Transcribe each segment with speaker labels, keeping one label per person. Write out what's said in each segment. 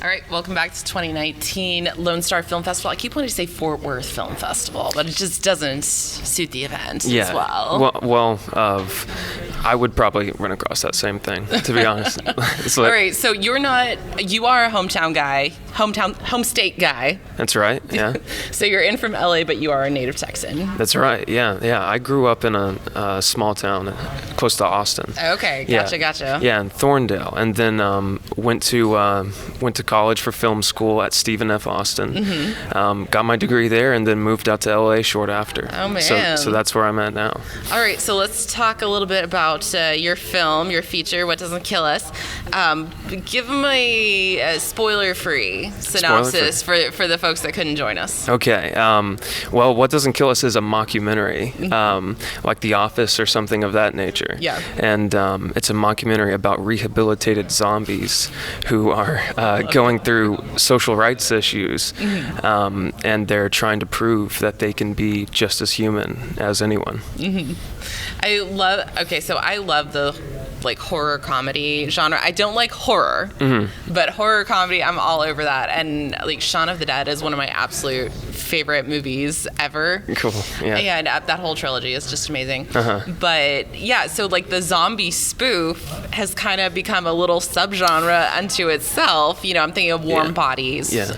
Speaker 1: All right, welcome back to 2019 Lone Star Film Festival. I keep wanting to say Fort Worth Film Festival, but it just doesn't suit the event as well.
Speaker 2: I would probably run across that same thing, to be honest.
Speaker 1: All right, so you are a hometown guy, home state guy.
Speaker 2: That's right, yeah.
Speaker 1: So you're in from LA, but you are a native Texan.
Speaker 2: That's right, yeah. I grew up in a small town close to Austin.
Speaker 1: Okay, gotcha.
Speaker 2: Yeah, in Thorndale, and then went to college for film school at Stephen F. Austin. Mm-hmm. Got my degree there, and then moved out to LA short after.
Speaker 1: Oh man!
Speaker 2: So that's where I'm at now.
Speaker 1: All right, so let's talk a little bit about your film, your feature, What Doesn't Kill Us. Give them a spoiler-free synopsis for the folks that couldn't join us.
Speaker 2: Okay. Well, What Doesn't Kill Us is a mockumentary, like The Office or something of that nature.
Speaker 1: Yeah.
Speaker 2: And it's a mockumentary about rehabilitated zombies who are going through social rights issues, and they're trying to prove that they can be just as human as anyone. Mm-hmm.
Speaker 1: I love the horror comedy genre. I don't like horror, but horror comedy, I'm all over that. And Shaun of the Dead is one of my absolute favorite movies ever.
Speaker 2: Cool. Yeah.
Speaker 1: And that whole trilogy is just amazing. But yeah, so the zombie spoof has kind of become a little subgenre unto itself. I'm thinking of Warm Bodies.
Speaker 2: Yeah.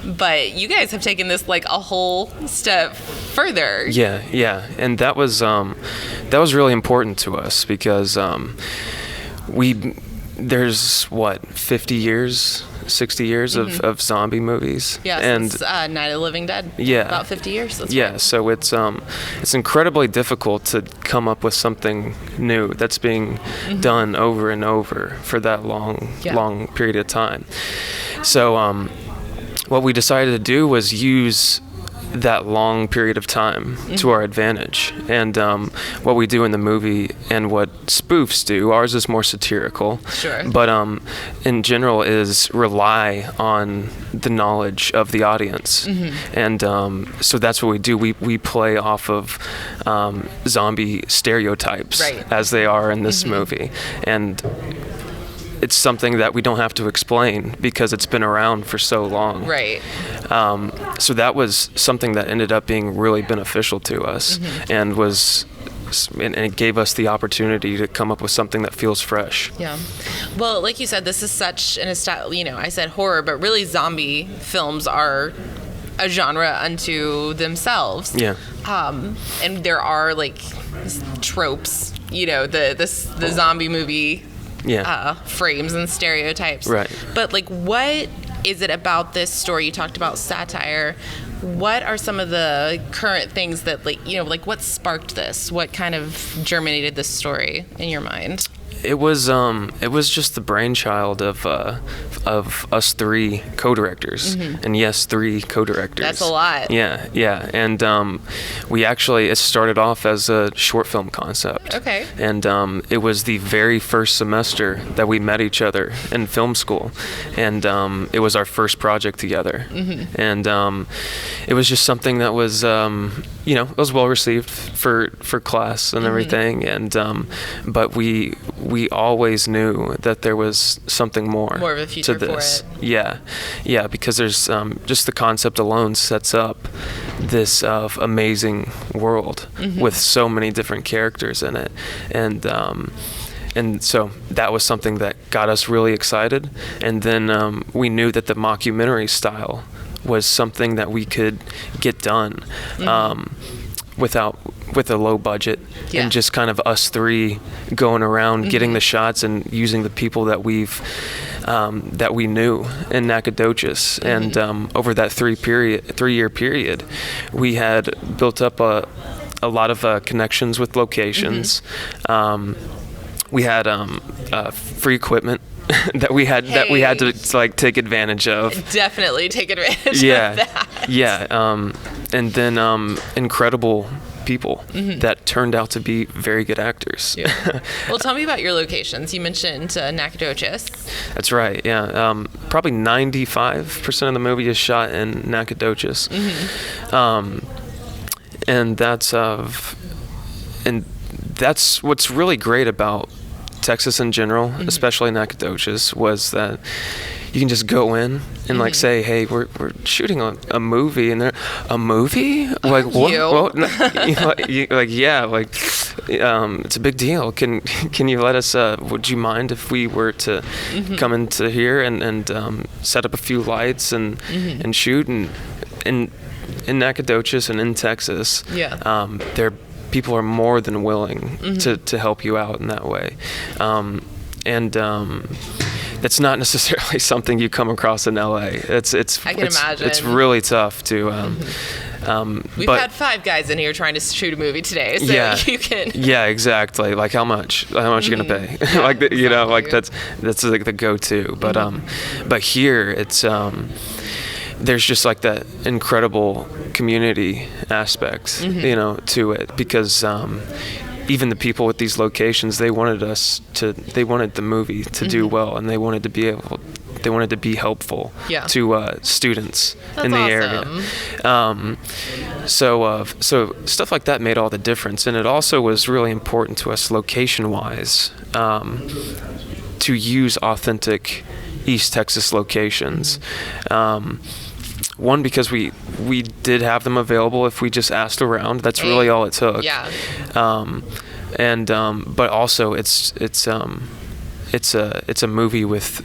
Speaker 1: But you guys have taken this a whole step further.
Speaker 2: Yeah. And that was really important to us because there's 50 years, 60 years of zombie movies.
Speaker 1: Yeah,
Speaker 2: and
Speaker 1: since Night of the Living Dead.
Speaker 2: Yeah.
Speaker 1: About 50 years. That's
Speaker 2: yeah,
Speaker 1: right.
Speaker 2: So it's incredibly difficult to come up with something new that's being done over and over for that long period of time. So what we decided to do was use that long period of time to our advantage. And what we do in the movie and what spoofs do, ours is more satirical.
Speaker 1: Sure.
Speaker 2: But in general is rely on the knowledge of the audience. And so that's what we do. We play off of zombie stereotypes as they are in this movie. And it's something that we don't have to explain because it's been around for so long.
Speaker 1: Right.
Speaker 2: So that was something that ended up being really beneficial to us, and it gave us the opportunity to come up with something that feels fresh.
Speaker 1: Yeah. Well, like you said, this is such an I said horror, but really zombie films are a genre unto themselves.
Speaker 2: Yeah.
Speaker 1: And there are tropes, the zombie movie frames and stereotypes.
Speaker 2: Right.
Speaker 1: But what is it about this story? You talked about satire. What are some of the current things that what sparked this? What kind of germinated this story in your mind?
Speaker 2: It was just the brainchild of us three co-directors, and yes, 3 co-directors.
Speaker 1: That's a lot.
Speaker 2: Yeah, and it started off as a short film concept.
Speaker 1: Okay.
Speaker 2: And it was the very first semester that we met each other in film school, and it was our first project together. And it was just something that was it was well received for class and everything, and but we always knew that there was something more
Speaker 1: of a future
Speaker 2: to this.
Speaker 1: For it.
Speaker 2: Yeah, because there's just the concept alone sets up this amazing world with so many different characters in it, and so that was something that got us really excited. And then we knew that the mockumentary style was something that we could get done with a low budget, and just kind of us 3 going around getting the shots and using the people that we knew in Nacogdoches. And over that 3-year period, we had built up a lot of connections with locations. We had free equipment that we had to take advantage of.
Speaker 1: Definitely take advantage of that.
Speaker 2: Yeah. And then incredible people that turned out to be very good actors.
Speaker 1: Yeah. Well, tell me about your locations. You mentioned Nacogdoches.
Speaker 2: That's right. Yeah. Probably 95% of the movie is shot in Nacogdoches. And that's what's really great about Texas in general, especially Nacogdoches, was that you can just go in and like say, hey, we're shooting a movie, and they're, a movie? Like, what? No, it's a big deal. Can you let us, would you mind if we were to come into here and set up a few lights and shoot? And in Nacogdoches and in Texas, people are more than willing to help you out in that way. That's not necessarily something you come across in LA. I can imagine. It's really tough to.
Speaker 1: We've had 5 guys in here trying to shoot a movie today, so you can.
Speaker 2: Yeah, exactly. Like how much are you gonna pay? Like like that's like the go-to. But here it's there's just like that incredible community aspect, to it, because even the people with these locations, they wanted the movie to do well, and they wanted to be helpful to students in the area. So stuff like that made all the difference, and it also was really important to us location-wise to use authentic East Texas locations. One, because we did have them available if we just asked around. That's really all it took.
Speaker 1: Yeah.
Speaker 2: But also it's a movie with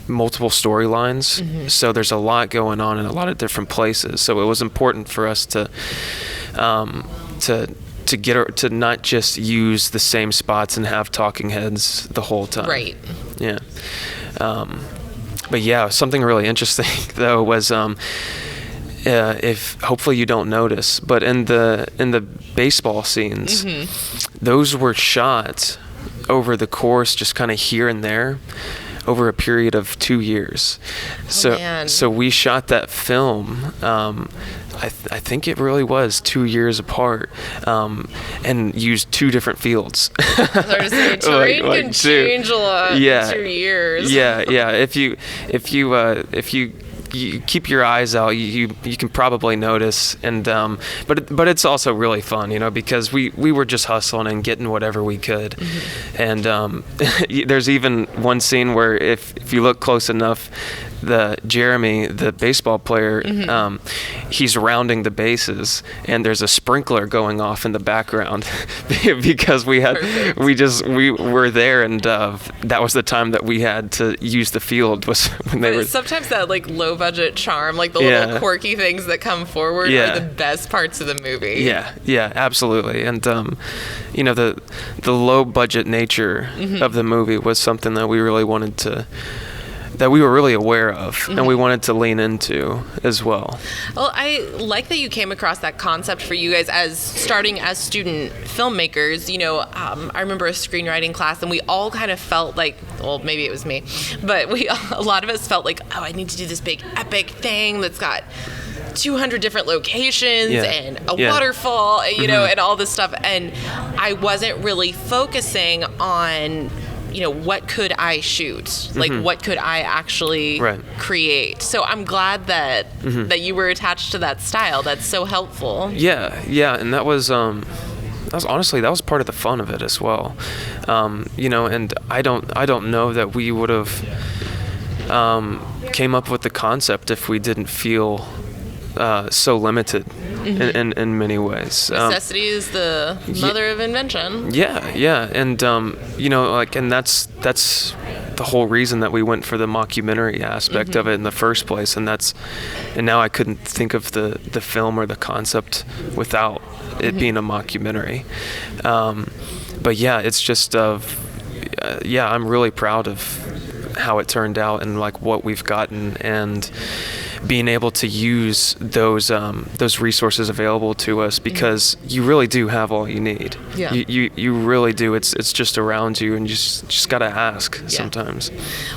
Speaker 2: multiple storylines, so there's a lot going on in a lot of different places. So it was important for us to not just use the same spots and have talking heads the whole time.
Speaker 1: Right.
Speaker 2: Yeah. But yeah, something really interesting though was if hopefully you don't notice, but in the baseball scenes, those were shot over the course, just kind of here and there, over a period of 2 years. So we shot that film. I think it really was 2 years apart, and used 2 different fields.
Speaker 1: Terrain can change a lot in 2 years.
Speaker 2: Yeah. If you keep your eyes out, you can probably notice. And but it's also really fun, because we were just hustling and getting whatever we could. And there's even one scene where if you look close enough, Jeremy, the baseball player, he's rounding the bases, and there's a sprinkler going off in the background because we were there, and that was the time that we had to use the field, was when they were. Sometimes
Speaker 1: that like low budget charm, like the little quirky things that come forward are the best parts of the movie.
Speaker 2: Yeah, absolutely. And the low budget nature of the movie was something that we really wanted to. That we were really aware of, and we wanted to lean into as well.
Speaker 1: Well, I like that you came across that concept for you guys as starting as student filmmakers. I remember a screenwriting class, and we all kind of felt like, well, maybe it was me, but a lot of us felt like, oh, I need to do this big epic thing that's got 200 different locations and a waterfall, and all this stuff. And I wasn't really focusing on what could I shoot? Like, what could I actually create? So I'm glad that you were attached to that style. That's so helpful.
Speaker 2: Yeah, and that was honestly, that was part of the fun of it as well. And I don't know that we would have came up with the concept if we didn't feel so limited in many ways.
Speaker 1: Necessity is the mother of invention.
Speaker 2: Yeah, and and that's the whole reason that we went for the mockumentary aspect of it in the first place, and now I couldn't think of the film or the concept without it being a mockumentary. But yeah, it's just I'm really proud of how it turned out and like what we've gotten, and being able to use those resources available to us, because you really do have all you need.
Speaker 1: Yeah.
Speaker 2: You really do. It's just around you, and you just gotta ask sometimes.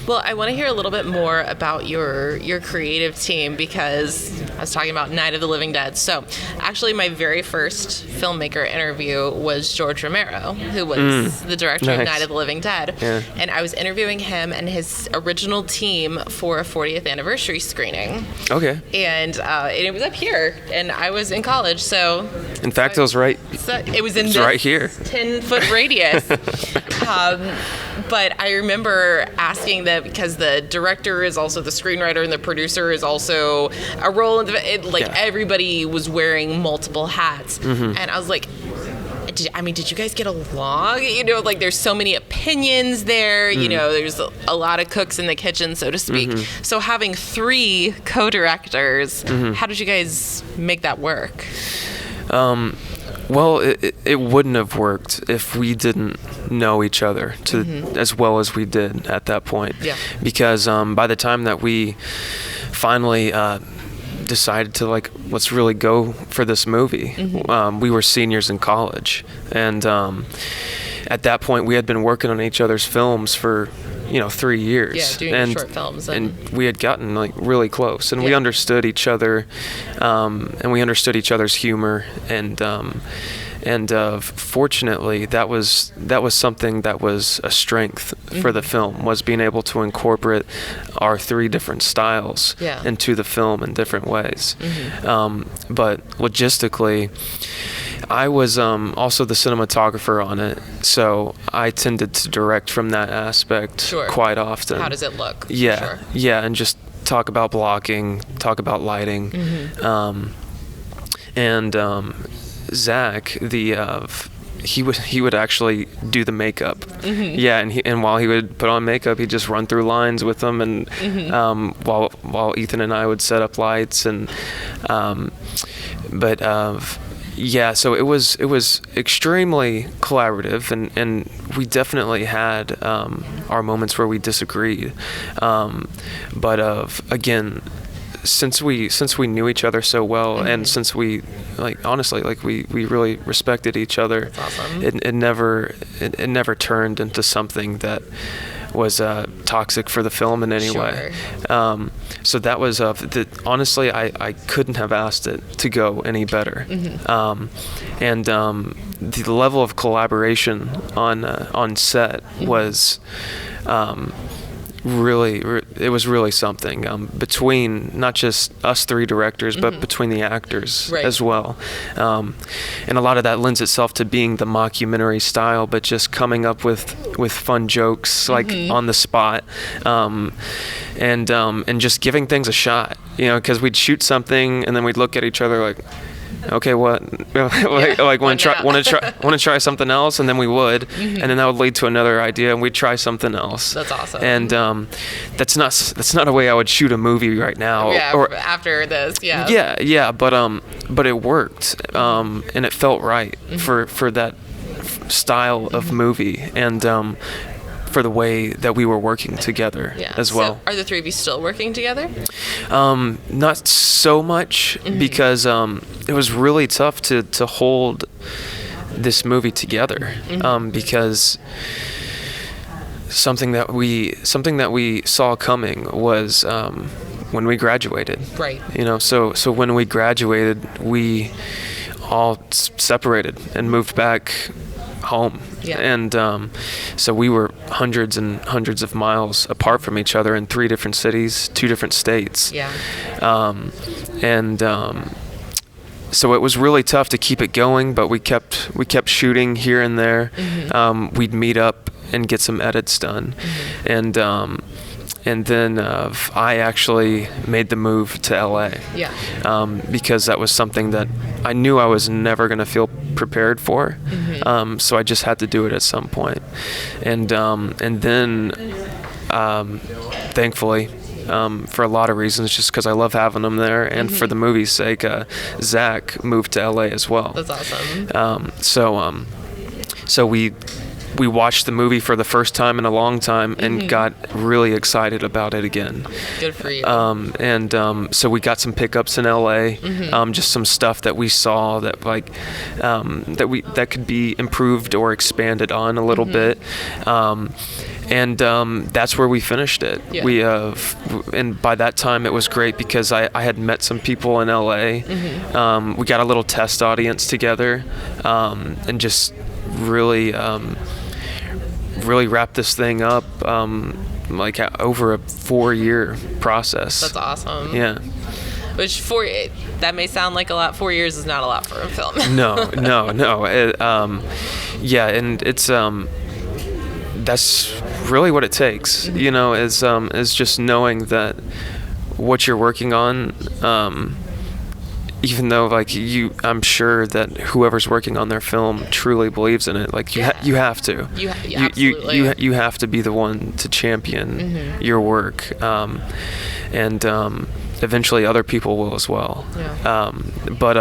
Speaker 1: Well, I want to hear a little bit more about your creative team, because I was talking about Night of the Living Dead. So actually my very first filmmaker interview was George Romero, who was the director of Night of the Living Dead.
Speaker 2: Yeah.
Speaker 1: And I was interviewing him and his original team for a 40th anniversary screening. Okay. And it was up here, and I was in college, so.
Speaker 2: In fact, it was right.
Speaker 1: It was in this
Speaker 2: right here.
Speaker 1: 10-foot radius. But I remember asking that because the director is also the screenwriter and the producer is also a role in everybody was wearing multiple hats, and I was like, did you guys get along? There's so many opinions there. There's a lot of cooks in the kitchen, so to speak. So having 3 co-directors, how did you guys make that work?
Speaker 2: Well, it wouldn't have worked if we didn't know each other as well as we did at that point. Yeah. Because by the time that we finally decided to let's really go for this movie, we were seniors in college, and at that point we had been working on each other's films for 3 years,
Speaker 1: doing short films,
Speaker 2: and we had gotten really close, and we understood each other, and we understood each other's humor, and fortunately that was something that was a strength for the film, was being able to incorporate our 3 different styles into the film in different ways. But logistically, I was also the cinematographer on it, so I tended to direct from that aspect quite often.
Speaker 1: How does it look?
Speaker 2: Yeah, and just talk about blocking, talk about lighting, and Zach, he would actually do the makeup. Yeah, and while he would put on makeup, he'd just run through lines with them, and while Ethan and I would set up lights, and so it was extremely collaborative, and we definitely had our moments where we disagreed, but again, since we knew each other so well, and since we honestly we really respected each other, awesome. it never turned into something that was toxic for the film in any way. So that was honestly I couldn't have asked it to go any better. And the level of collaboration on set was it was really something, between not just us 3 directors, but between the actors as well. And a lot of that lends itself to being the mockumentary style, but just coming up with fun jokes on the spot, and just giving things a shot, because we'd shoot something and then we'd look at each other like, okay, what? Want to try something else, and then we would, and then that would lead to another idea, and we'd try something else.
Speaker 1: That's awesome.
Speaker 2: And that's not a way I would shoot a movie right now.
Speaker 1: Yeah, or after this, yeah.
Speaker 2: Yeah, but it worked, and it felt right for that style of movie, and for the way that we were working together as well.
Speaker 1: So are the 3 of you still working together?
Speaker 2: Not so much, because it was really tough to hold this movie together, because something that we saw coming was when we graduated.
Speaker 1: Right.
Speaker 2: So when we graduated, we all separated and moved back home. Yeah. And so we were hundreds and hundreds of miles apart from each other in 3 different cities, 2 different states.
Speaker 1: Yeah.
Speaker 2: So it was really tough to keep it going, but we kept shooting here and there. We'd meet up and get some edits done, and then I actually made the move to LA. Yeah. Because that was something that I knew I was never going to feel prepared for. So I just had to do it at some point. And then thankfully, for a lot of reasons, just because I love having them there, and for the movie's sake, Zach moved to LA as well.
Speaker 1: That's awesome.
Speaker 2: So we watched the movie for the first time in a long time, and got really excited about it again.
Speaker 1: Good for you.
Speaker 2: So we got some pickups in LA, just some stuff that we saw that that could be improved or expanded on a little bit. And that's where we finished it. Yeah. And by that time it was great because I had met some people in LA. We got a little test audience together, and just really really wrap this thing up like over a 4-year process.
Speaker 1: That's awesome.
Speaker 2: Yeah.
Speaker 1: Which that may sound like a lot. 4 years is not a lot for a film.
Speaker 2: No. Yeah, and it's that's really what it takes. You know, is just knowing that what you're working on. Even though, like, I'm sure that whoever's working on their film truly believes in it. Like, you have to. You have to be the one to champion your work, and eventually other people will as well. Yeah. But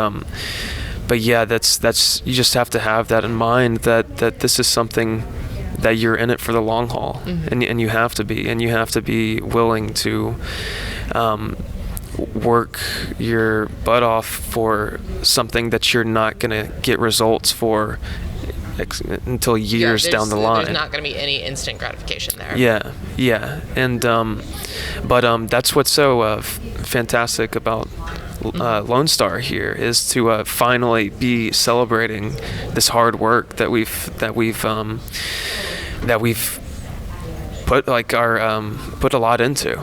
Speaker 2: yeah, that's you just have to have that in mind, that this is something that you're in it for the long haul, and you have to be willing to work your butt off for something that you're not going to get results for until years down the line.
Speaker 1: There's not going to be any instant gratification there.
Speaker 2: Yeah. And but that's what's so fantastic about Lone Star here, is to finally be celebrating this hard work that we've put put a lot into.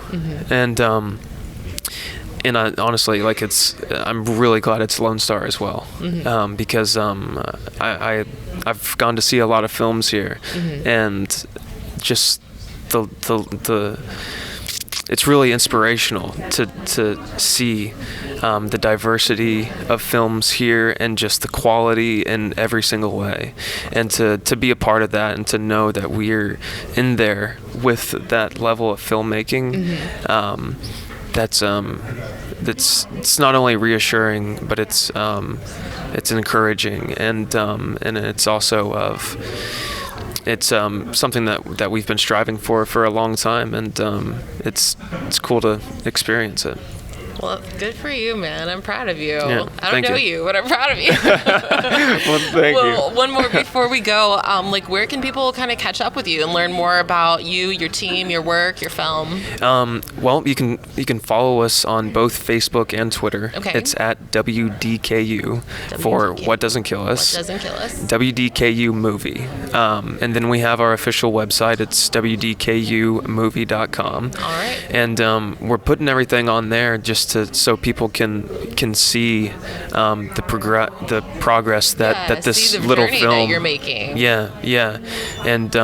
Speaker 2: And I, honestly, like, I'm really glad it's Lone Star as well, because I've gone to see a lot of films here, and just it's really inspirational to see the diversity of films here, and just the quality in every single way, and to be a part of that, and to know that we're in there with that level of filmmaking. It's not only reassuring, but it's encouraging, and it's also something that we've been striving for a long time, and it's cool to experience it.
Speaker 1: Well, good for you, man. I'm proud of you.
Speaker 2: Yeah,
Speaker 1: I don't know you, but I'm proud of you.
Speaker 2: Well, thank you.
Speaker 1: One more before we go. Like, where can people kind of catch up with you and learn more about you, your team, your work, your film?
Speaker 2: Well, you can follow us on both Facebook and Twitter.
Speaker 1: Okay.
Speaker 2: It's at WDKU for What Doesn't Kill Us.
Speaker 1: What Doesn't Kill Us.
Speaker 2: WDKU Movie. And then we have our official website. It's WDKUmovie.com.
Speaker 1: All right.
Speaker 2: And we're putting everything on there just so people can see the progress that this
Speaker 1: see the
Speaker 2: little
Speaker 1: journey
Speaker 2: film
Speaker 1: that you're making.
Speaker 2: Yeah, and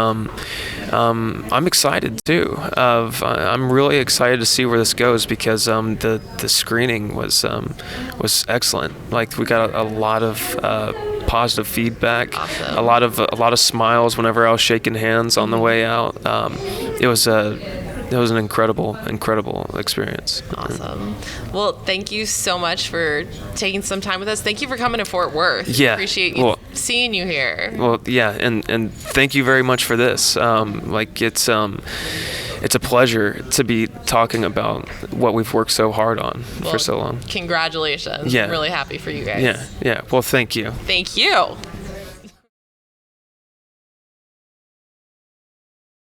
Speaker 2: I'm excited too. I'm really excited to see where this goes, because the screening was excellent. Like, we got a lot of positive feedback.
Speaker 1: Awesome.
Speaker 2: a lot of smiles whenever I was shaking hands on the way out. It was an incredible experience.
Speaker 1: Awesome. Well, thank you so much for taking some time with us. Thank you for coming to Fort Worth.
Speaker 2: Yeah.
Speaker 1: Appreciate seeing you here.
Speaker 2: Well, yeah, and thank you very much for this. It's a pleasure to be talking about what we've worked so hard on for so long.
Speaker 1: Congratulations.
Speaker 2: Yeah.
Speaker 1: I'm really happy for you guys.
Speaker 2: Yeah. Well, thank you.
Speaker 1: Thank you.